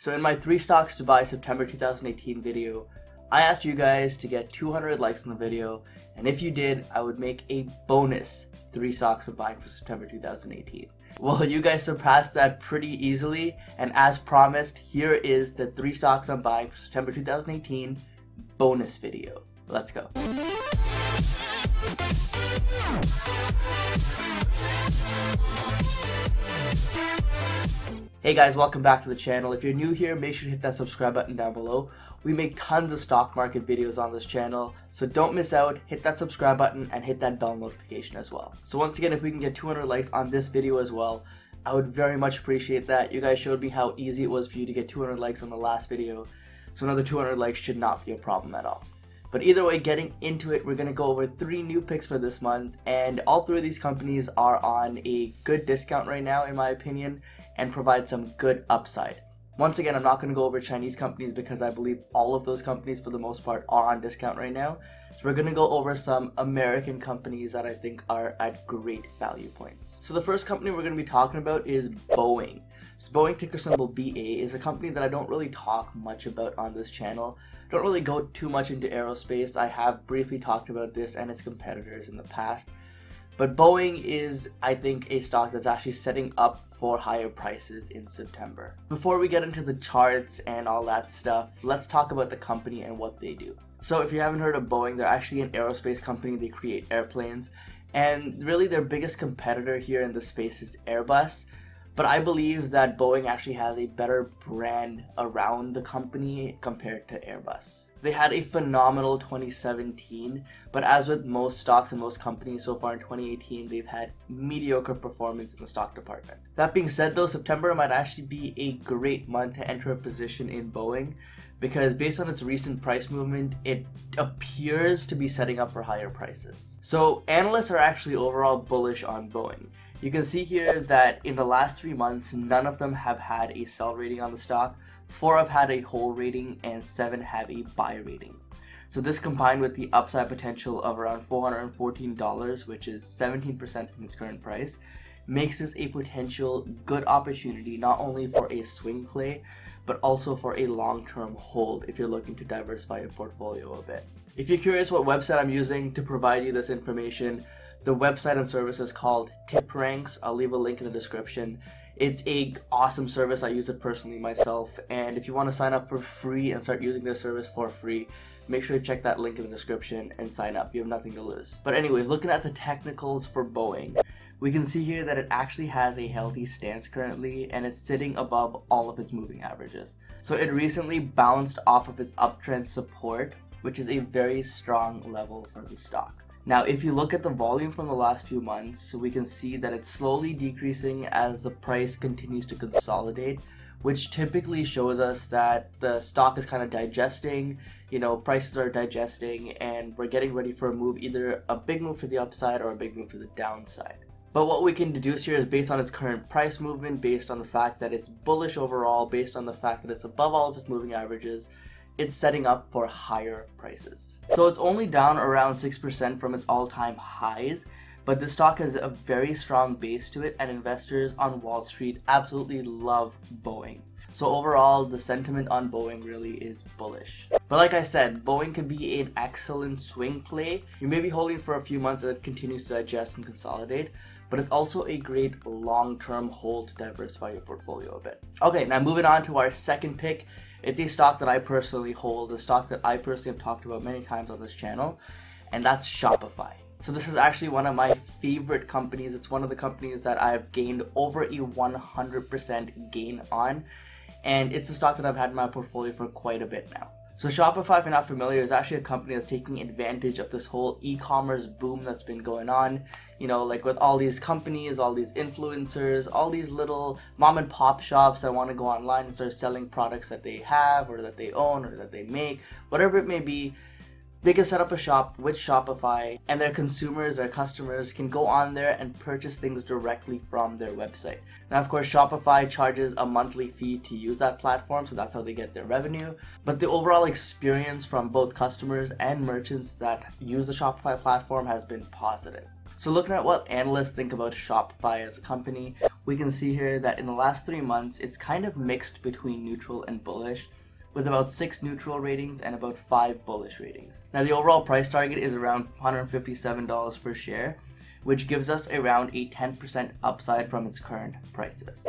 So in my 3 stocks to buy September 2018 video, I asked you guys to get 200 likes on the video, and if you did, I would make a bonus 3 stocks of buying for September 2018. Well, you guys surpassed that pretty easily, and as promised, here is the 3 stocks I'm buying for September 2018 bonus video. Let's go. Hey guys, welcome back to the channel. If you're new here, make sure to hit that subscribe button down below. We make tons of stock market videos on this channel, so don't miss out. Hit that subscribe button and hit that bell notification as well. So once again, if we can get 200 likes on this video as well, I would very much appreciate that. You guys showed me how easy it was for you to get 200 likes on the last video, so another 200 likes should not be a problem at all. But either way, getting into it, we're going to go over 3 new picks for this month, and all 3 of these companies are on a good discount right now in my opinion, and provide some good upside. Once again, I'm not going to go over Chinese companies because I believe all of those companies for the most part are on discount right now. So we're going to go over some American companies that I think are at great value points. So the first company we're going to be talking about is Boeing. So Boeing, ticker symbol BA, is a company that I don't really talk much about on this channel. Don't really go too much into aerospace. I have briefly talked about this and its competitors in the past. But Boeing is, I think, a stock that's actually setting up for higher prices in September. Before we get into the charts and all that stuff, let's talk about the company and what they do. So if you haven't heard of Boeing, they're actually an aerospace company. They create airplanes. And really their biggest competitor here in the space is Airbus. But I believe that Boeing actually has a better brand around the company compared to Airbus. They had a phenomenal 2017, but as with most stocks and most companies so far in 2018, they've had mediocre performance in the stock department. That being said though, September might actually be a great month to enter a position in Boeing, because based on its recent price movement, it appears to be setting up for higher prices. So analysts are actually overall bullish on Boeing. You can see here that in the last 3 months, none of them have had a sell rating on the stock, 4 have had a hold rating, and 7 have a buy rating. So this combined with the upside potential of around $414, which is 17% from its current price, makes this a potential good opportunity not only for a swing play, but also for a long-term hold if you're looking to diversify your portfolio a bit. If you're curious what website I'm using to provide you this information, the website and service is called TipRanks. I'll leave a link in the description. It's an awesome service. I use it personally myself, and if you want to sign up for free and start using their service for free, make sure to check that link in the description and sign up. You have nothing to lose. But anyways, looking at the technicals for Boeing, we can see here that it actually has a healthy stance currently, and it's sitting above all of its moving averages. So it recently bounced off of its uptrend support, which is a very strong level for the stock. Now, if you look at the volume from the last few months, we can see that it's slowly decreasing as the price continues to consolidate, which typically shows us that the stock is kind of digesting, prices are digesting, and we're getting ready for a move, either a big move to the upside or a big move to the downside. But what we can deduce here is based on its current price movement, based on the fact that it's bullish overall, based on the fact that it's above all of its moving averages, it's setting up for higher prices. So it's only down around 6% from its all-time highs, but the stock has a very strong base to it, and investors on Wall Street absolutely love Boeing. So overall, the sentiment on Boeing really is bullish. But like I said, Boeing can be an excellent swing play. You may be holding for a few months as it continues to digest and consolidate, but it's also a great long-term hold to diversify your portfolio a bit. Okay, now moving on to our second pick. It's a stock that I personally hold, a stock that I personally have talked about many times on this channel, and that's Shopify. So this is actually one of my favorite companies. It's one of the companies that I've gained over a 100% gain on, and it's a stock that I've had in my portfolio for quite a bit now. So Shopify, if you're not familiar, is actually a company that's taking advantage of this whole e-commerce boom that's been going on. Like with all these companies, all these influencers, all these little mom and pop shops that want to go online and start selling products that they have or that they own or that they make, whatever it may be. They can set up a shop with Shopify, and their consumers, their customers can go on there and purchase things directly from their website. Now, of course, Shopify charges a monthly fee to use that platform, so that's how they get their revenue. But the overall experience from both customers and merchants that use the Shopify platform has been positive. So looking at what analysts think about Shopify as a company, we can see here that in the last 3 months, it's kind of mixed between neutral and bullish, with about 6 neutral ratings and about 5 bullish ratings. Now the overall price target is around $157 per share, which gives us around a 10% upside from its current prices.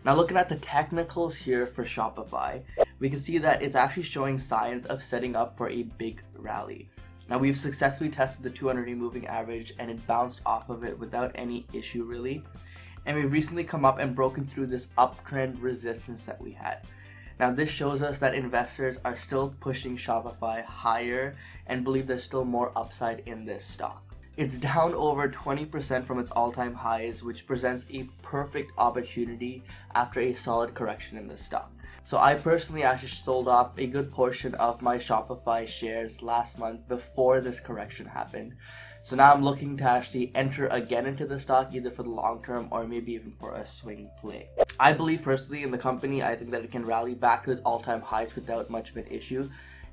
Now looking at the technicals here for Shopify, we can see that it's actually showing signs of setting up for a big rally. Now we've successfully tested the 200-day moving average and it bounced off of it without any issue really. And we've recently come up and broken through this uptrend resistance that we had. Now this shows us that investors are still pushing Shopify higher and believe there's still more upside in this stock. It's down over 20% from its all-time highs, which presents a perfect opportunity after a solid correction in this stock. So I personally actually sold off a good portion of my Shopify shares last month before this correction happened. So now I'm looking to actually enter again into the stock, either for the long term or maybe even for a swing play. I believe personally in the company. I think that it can rally back to its all-time highs without much of an issue.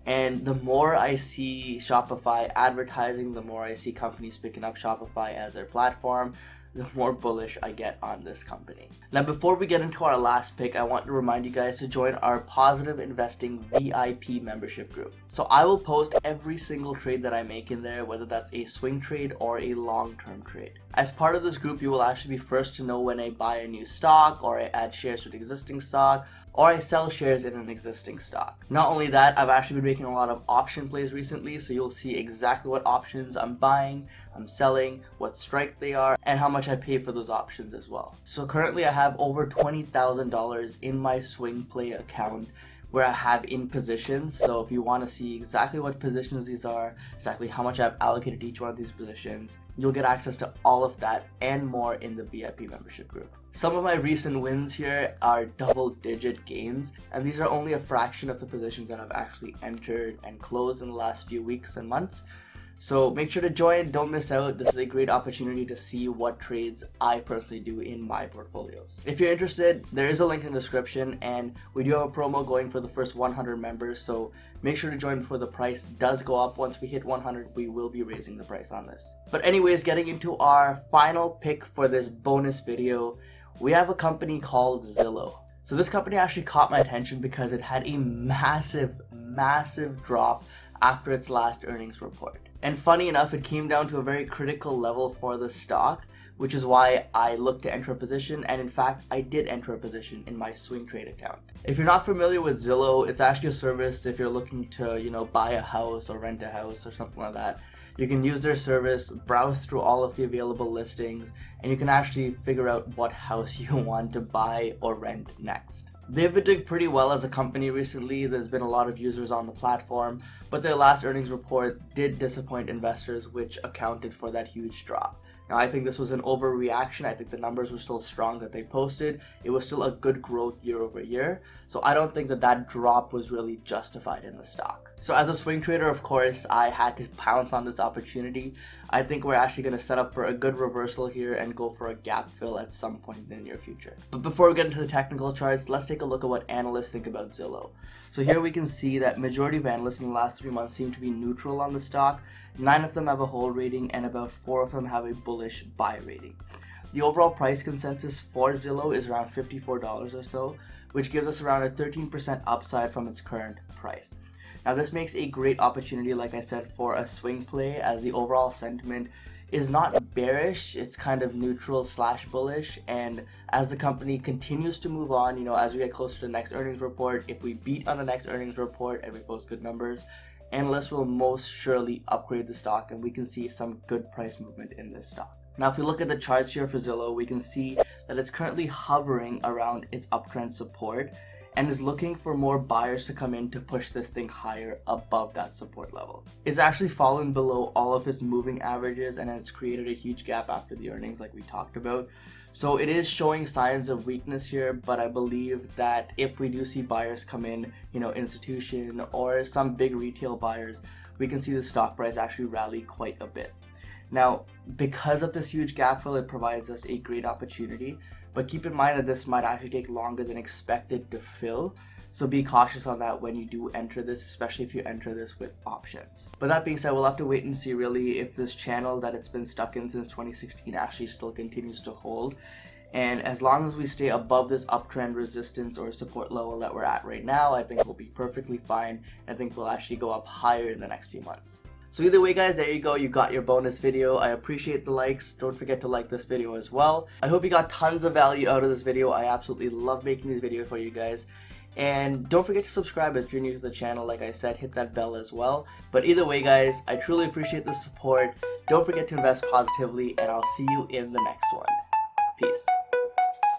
And the more I see Shopify advertising, the more I see companies picking up Shopify as their platform, the more bullish I get on this company. Now before we get into our last pick, I want to remind you guys to join our Positive Investing VIP membership group. So I will post every single trade that I make in there, whether that's a swing trade or a long-term trade. As part of this group, you will actually be first to know when I buy a new stock, or I add shares to an existing stock, or I sell shares in an existing stock. Not only that, I've actually been making a lot of option plays recently, so you'll see exactly what options I'm buying, I'm selling, what strike they are, and how much I pay for those options as well. So currently I have over $20,000 in my swing play account where I have in positions. So if you want to see exactly what positions these are, exactly how much I've allocated to each one of these positions, you'll get access to all of that and more in the VIP membership group. Some of my recent wins here are double-digit gains, and these are only a fraction of the positions that I've actually entered and closed in the last few weeks and months. So make sure to join, don't miss out. This is a great opportunity to see what trades I personally do in my portfolios. If you're interested, there is a link in the description, and we do have a promo going for the first 100 members, so make sure to join before the price does go up. Once we hit 100, we will be raising the price on this. But anyways, getting into our final pick for this bonus video, we have a company called Zillow. So this company actually caught my attention because it had a massive drop after its last earnings report. And funny enough, it came down to a very critical level for the stock, which is why I looked to enter a position, and in fact, I did enter a position in my swing trade account. If you're not familiar with Zillow, it's actually a service if you're looking to, buy a house or rent a house or something like that. You can use their service, browse through all of the available listings, and you can actually figure out what house you want to buy or rent next. They've been doing pretty well as a company recently. There's been a lot of users on the platform, but their last earnings report did disappoint investors, which accounted for that huge drop. Now, I think this was an overreaction. I think the numbers were still strong that they posted. It was still a good growth year over year. So I don't think that drop was really justified in the stock. So as a swing trader, of course, I had to pounce on this opportunity. I think we're actually going to set up for a good reversal here and go for a gap fill at some point in the near future. But before we get into the technical charts, let's take a look at what analysts think about Zillow. So here we can see that majority of analysts in the last 3 months seem to be neutral on the stock. 9 of them have a hold rating and about 4 of them have a bullish buy rating. The overall price consensus for Zillow is around $54 or so, which gives us around a 13% upside from its current price. Now this makes a great opportunity, like I said, for a swing play, as the overall sentiment is not bearish, it's kind of neutral / bullish, and as the company continues to move on, as we get closer to the next earnings report, if we beat on the next earnings report and we post good numbers, analysts will most surely upgrade the stock and we can see some good price movement in this stock. Now if we look at the charts here for Zillow, we can see that it's currently hovering around its uptrend support and is looking for more buyers to come in to push this thing higher above that support level. It's actually fallen below all of its moving averages and it's created a huge gap after the earnings like we talked about. So it is showing signs of weakness here, but I believe that if we do see buyers come in, institution or some big retail buyers, we can see the stock price actually rally quite a bit. Now, because of this huge gap fill, it provides us a great opportunity, but keep in mind that this might actually take longer than expected to fill. So be cautious on that when you do enter this, especially if you enter this with options. But that being said, we'll have to wait and see really if this channel that it's been stuck in since 2016 actually still continues to hold. And as long as we stay above this uptrend resistance or support level that we're at right now, I think we'll be perfectly fine. I think we'll actually go up higher in the next few months. So either way guys, there you go, you got your bonus video. I appreciate the likes. Don't forget to like this video as well. I hope you got tons of value out of this video. I absolutely love making these videos for you guys. And don't forget to subscribe if you're new to the channel. Like I said, hit that bell as well. But either way guys, I truly appreciate the support. Don't forget to invest positively, and I'll see you in the next one. Peace.